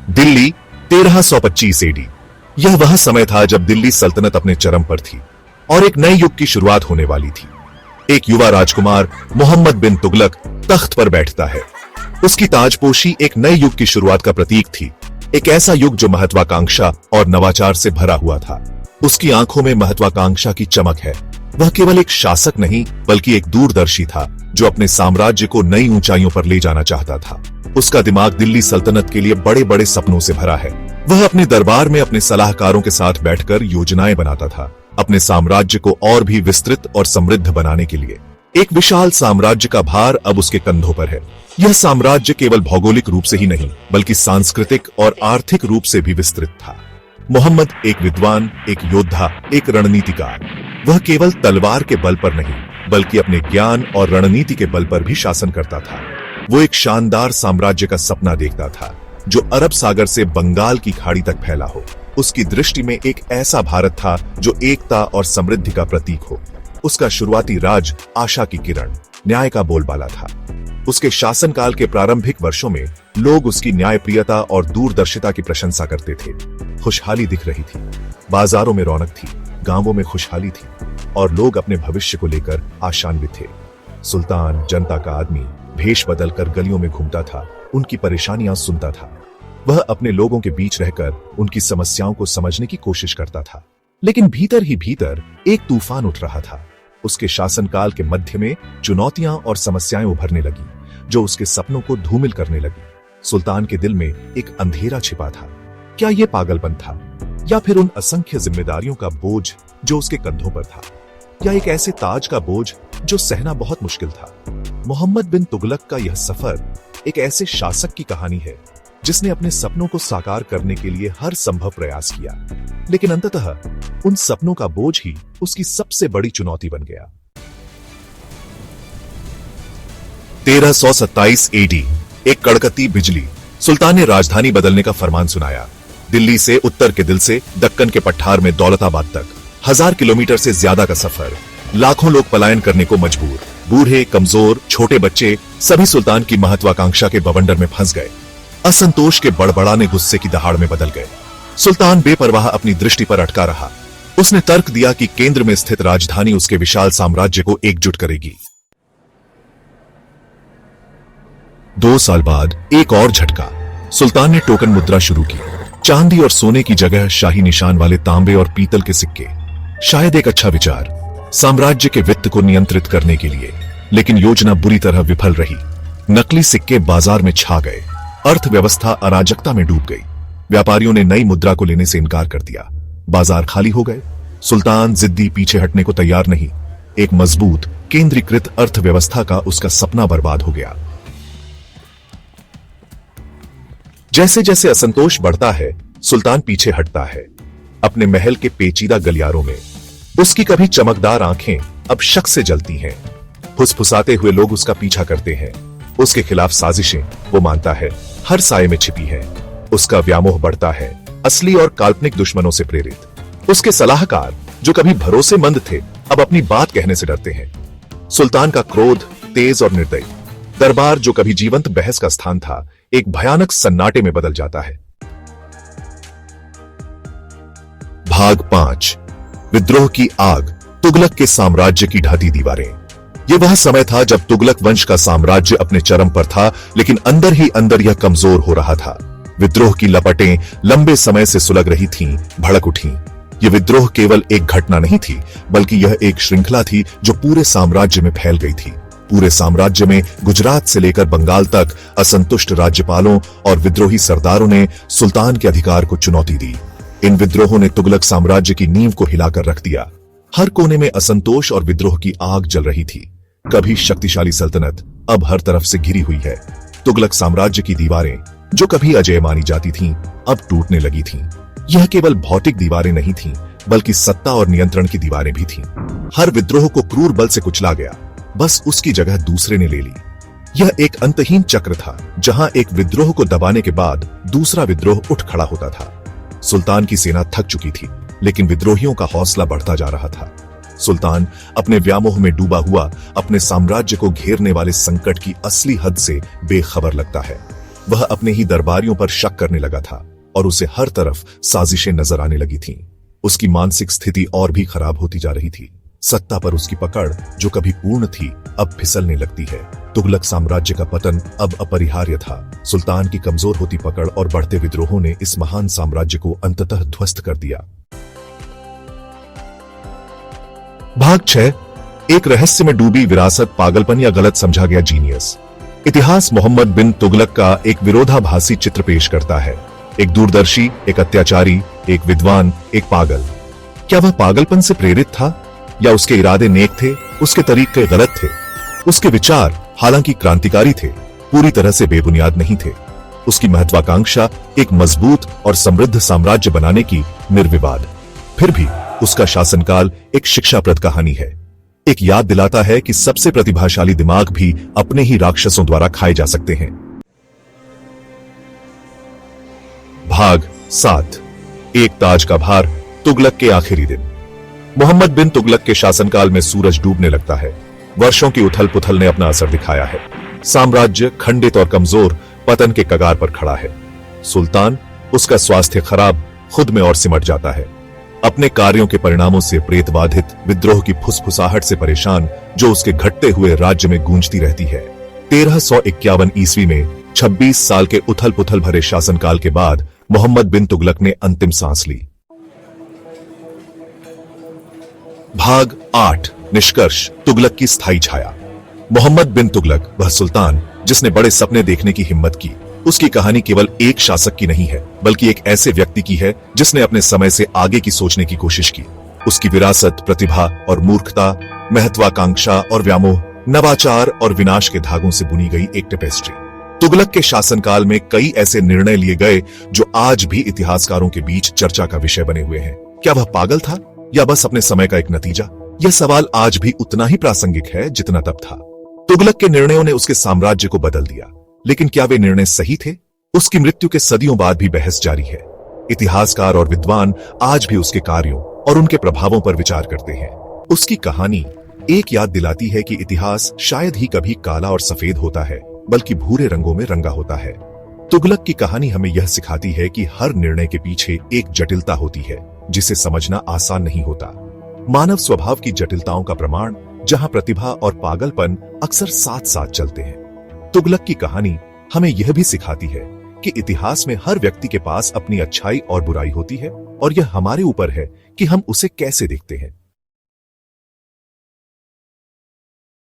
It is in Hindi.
दिल्ली 1325 एडी। यह वह समय था जब दिल्ली सल्तनत अपने चरम पर थी और एक नए युग की शुरुआत होने वाली थी। एक युवा राजकुमार मोहम्मद बिन तुगलक तख्त पर बैठता है। उसकी ताजपोशी एक नए युग की शुरुआत का प्रतीक थी, एक ऐसा युग जो महत्वाकांक्षा और नवाचार से भरा हुआ था। उसकी आंखों में महत्वाकांक्षा की चमक है। वह केवल एक शासक नहीं बल्कि एक दूरदर्शी था जो अपने साम्राज्य को नई ऊंचाइयों पर ले जाना चाहता था। उसका दिमाग दिल्ली सल्तनत के लिए बड़े बड़े सपनों से भरा है। वह अपने दरबार में अपने सलाहकारों के साथ बैठकर योजनाएं बनाता था, अपने साम्राज्य को और भी विस्तृत और समृद्ध बनाने के लिए। एक विशाल साम्राज्य का भार अब उसके कंधों पर है। यह साम्राज्य केवल भौगोलिक रूप से ही नहीं बल्कि सांस्कृतिक और आर्थिक रूप से भी विस्तृत था। मोहम्मद एक विद्वान, एक योद्धा, एक रणनीतिकार। वह केवल तलवार के बल पर नहीं बल्कि अपने ज्ञान और रणनीति के बल पर भी शासन करता था। वो एक शानदार साम्राज्य का सपना देखता था जो अरब सागर से बंगाल की खाड़ी तक फैला हो। उसकी दृष्टि में एक ऐसा भारत था जो एकता और समृद्धि का प्रतीक हो। उसका शुरुआती राज आशा की किरण, न्याय का बोलबाला था। उसके शासनकाल के प्रारंभिक वर्षों में लोग उसकी न्यायप्रियता और दूरदर्शिता की प्रशंसा करते थे। खुशहाली दिख रही थी, बाजारों में रौनक थी, गांवों में खुशहाली थी और लोग अपने भविष्य को लेकर आशान्वित थे। सुल्तान जनता का आदमी भेष बदलकर गलियों में घूमता था, उनकी परेशानियां सुनता था। वह अपने लोगों के बीच रहकर उनकी समस्याओं को समझने की कोशिश करता था। लेकिन भीतर ही भीतर एक तूफान उठ रहा था। उसके शासनकाल के मध्य में चुनौतियां और समस्याएं उभरने लगी जो उसके सपनों को धूमिल करने लगी। सुल्तान के दिल में एक अंधेरा छिपा था। क्या यह पागलपन था या फिर उन असंख्य जिम्मेदारियों का बोझ जो उसके कंधों पर था, या एक ऐसे ताज का बोझ जो सहना बहुत मुश्किल था। मोहम्मद बिन तुगलक का यह सफर एक ऐसे शासक की कहानी है जिसने अपने सपनों को साकार करने के लिए हर संभव प्रयास किया, लेकिन अंततः उन सपनों का बोझ ही उसकी सबसे बड़ी चुनौती बन गया। 1327 एडी। एक कड़कती बिजली। सुल्तान ने राजधानी बदलने का फरमान सुनाया। दिल्ली से उत्तर के दिल से दक्कन के पठार में दौलताबाद तक 1000 किलोमीटर से ज्यादा का सफर। लाखों लोग पलायन करने को मजबूर। बूढ़े, कमजोर, छोटे बच्चे सभी सुल्तान की महत्वाकांक्षा के बवंडर में फंस गए। असंतोष के बड़बड़ाने गुस्से की दहाड़ में बदल गए। सुल्तान बेपरवाह अपनी दृष्टि पर अटका रहा। उसने तर्क दिया कि केंद्र में स्थित राजधानी उसके विशाल साम्राज्य को एकजुट करेगी। 2 साल बाद एक और झटका। सुल्तान ने टोकन मुद्रा शुरू की। चांदी और सोने की जगह शाही निशान वाले तांबे और पीतल के सिक्के। शायद एक अच्छा विचार साम्राज्य के वित्त को नियंत्रित करने के लिए, लेकिन योजना बुरी तरह विफल रही। नकली सिक्के बाजार में छा गए। अर्थव्यवस्था अराजकता में डूब गई। व्यापारियों ने नई मुद्रा को लेने से इनकार कर दिया। बाजार खाली हो गए। सुल्तान जिद्दी, पीछे हटने को तैयार नहीं। एक मजबूत केंद्रीकृत अर्थव्यवस्था का उसका सपना बर्बाद हो गया। जैसे जैसे असंतोष बढ़ता है, सुल्तान पीछे हटता है। अपने महल के पेचीदा गलियारों में उसकी कभी चमकदार आंखें अब शक से जलती हैं। फुसफुसाते हुए लोग उसका पीछा करते हैं। उसके खिलाफ साजिशें वो मानता है हर साये में छिपी है। उसका व्यामोह बढ़ता है, असली और काल्पनिक दुश्मनों से प्रेरित। उसके सलाहकार जो कभी भरोसेमंद थे अब अपनी बात कहने से डरते हैं। सुल्तान का क्रोध तेज और निर्दयी। दरबार जो कभी जीवंत बहस का स्थान था एक भयानक सन्नाटे में बदल जाता है। भाग 5। विद्रोह की आग। तुगलक के साम्राज्य की ढहती दीवारें। यह वह समय था जब तुगलक वंश का साम्राज्य अपने चरम पर था, लेकिन अंदर ही अंदर यह कमजोर हो रहा था। विद्रोह की लपटें लंबे समय से सुलग रही थीं, भड़क उठीं। यह विद्रोह केवल एक घटना नहीं थी बल्कि यह एक श्रृंखला थी जो पूरे साम्राज्य में फैल गई थी। पूरे साम्राज्य में गुजरात से लेकर बंगाल तक असंतुष्ट राज्यपालों और विद्रोही सरदारों ने सुल्तान के अधिकार को चुनौती दी। इन विद्रोहों ने तुगलक साम्राज्य की नींव को हिलाकर रख दिया। हर कोने में असंतोष और विद्रोह की आग जल रही थी। कभी शक्तिशाली सल्तनत अब हर तरफ से घिरी हुई है। तुगलक साम्राज्य की दीवारें जो कभी अजेय मानी जाती थीं, अब टूटने लगी थीं। यह केवल भौतिक दीवारें नहीं थीं, बल्कि सत्ता और नियंत्रण की दीवारें भी थीं। हर विद्रोह को क्रूर बल से कुचला गया, बस उसकी जगह दूसरे ने ले ली। यह एक अंतहीन चक्र था जहां एक विद्रोह को दबाने के बाद दूसरा विद्रोह उठ खड़ा होता था। सुल्तान की सेना थक चुकी थी, लेकिन विद्रोहियों का हौसला बढ़ता जा रहा था। सुल्तान अपने व्यामोह में डूबा हुआ अपने साम्राज्य को घेरने वाले संकट की असली हद से बेखबर लगता है। वह अपने ही दरबारियों पर शक करने लगा था और उसे हर तरफ साजिशें नजर आने लगी थीं। उसकी मानसिक स्थिति और भी खराब होती जा रही थी। सत्ता पर उसकी पकड़ जो कभी पूर्ण थी अब फिसलने लगती है। तुगलक साम्राज्य का पतन अब अपरिहार्य था। सुल्तान की कमजोर होती पकड़ और बढ़ते विद्रोहों ने इस महान साम्राज्य को अंततः ध्वस्त कर दिया। भाग 6। एक रहस्य में डूबी विरासत, पागलपन या गलत समझा गया जीनियस। इतिहास मोहम्मद बिन तुगलक का एक विरोधाभासी चित्र पेश करता है। एक दूरदर्शी, एक अत्याचारी, एक विद्वान, एक पागल। क्या वह पागलपन से प्रेरित था या उसके इरादे नेक थे, उसके तरीके गलत थे? उसके विचार हालांकि क्रांतिकारी थे, पूरी तरह से बेबुनियाद नहीं थे। उसकी महत्वाकांक्षा एक मजबूत और समृद्ध साम्राज्य बनाने की निर्विवाद। फिर भी उसका शासनकाल एक शिक्षाप्रद कहानी है। एक याद दिलाता है कि सबसे प्रतिभाशाली दिमाग भी अपने ही राक्षसों द्वारा खाए जा सकते हैं। भाग 7। एक ताज का भार, तुगलक के आखिरी दिन। मोहम्मद बिन तुगलक के शासनकाल में सूरज डूबने लगता है। वर्षों की उथल पुथल ने अपना असर दिखाया है। साम्राज्य खंडित और कमजोर पतन के कगार पर खड़ा है। सुल्तान, उसका स्वास्थ्य खराब, खुद में और सिमट जाता है। अपने कार्यों के परिणामों से प्रेतबाधित, विद्रोह की फुसफुसाहट से परेशान, जो उसके घटते हुए राज्य में गूंजती रहती है। 1351 ईस्वी में 26 साल के उथल पुथल भरे शासनकाल के बाद मोहम्मद बिन तुगलक ने अंतिम सांस ली। भाग 8। निष्कर्ष, तुगलक की स्थायी छाया। मोहम्मद बिन तुगलक, वह सुल्तान जिसने बड़े सपने देखने की हिम्मत की। उसकी कहानी केवल एक शासक की नहीं है, बल्कि एक ऐसे व्यक्ति की है जिसने अपने समय से आगे की सोचने की कोशिश की। उसकी विरासत, प्रतिभा और मूर्खता, महत्वाकांक्षा और व्यामोह, नवाचार और विनाश के धागों से बुनी गई एक टेपेस्ट्री। तुगलक के शासनकाल में कई ऐसे निर्णय लिए गए जो आज भी इतिहासकारों के बीच चर्चा का विषय बने हुए हैं। क्या वह पागल था या बस अपने समय का एक नतीजा? यह सवाल आज भी उतना ही प्रासंगिक है जितना तब था। तुगलक के निर्णयों ने उसके साम्राज्य को बदल दिया, लेकिन क्या वे निर्णय सही थे? उसकी मृत्यु के सदियों बाद भी बहस जारी है। इतिहासकार और विद्वान आज भी उसके कार्यों और उनके प्रभावों पर विचार करते हैं। उसकी कहानी एक याद दिलाती है कि इतिहास शायद ही कभी काला और सफेद होता है, बल्कि भूरे रंगों में रंगा होता है। तुगलक की कहानी हमें यह सिखाती है कि हर निर्णय के पीछे एक जटिलता होती है, जिसे समझना आसान नहीं होता। मानव स्वभाव की जटिलताओं का प्रमाण, जहां प्रतिभा और पागलपन अक्सर साथ साथ चलते हैं। तुगलक की कहानी हमें यह भी सिखाती है कि इतिहास में हर व्यक्ति के पास अपनी अच्छाई और बुराई होती है, और यह हमारे ऊपर है कि हम उसे कैसे देखते हैं।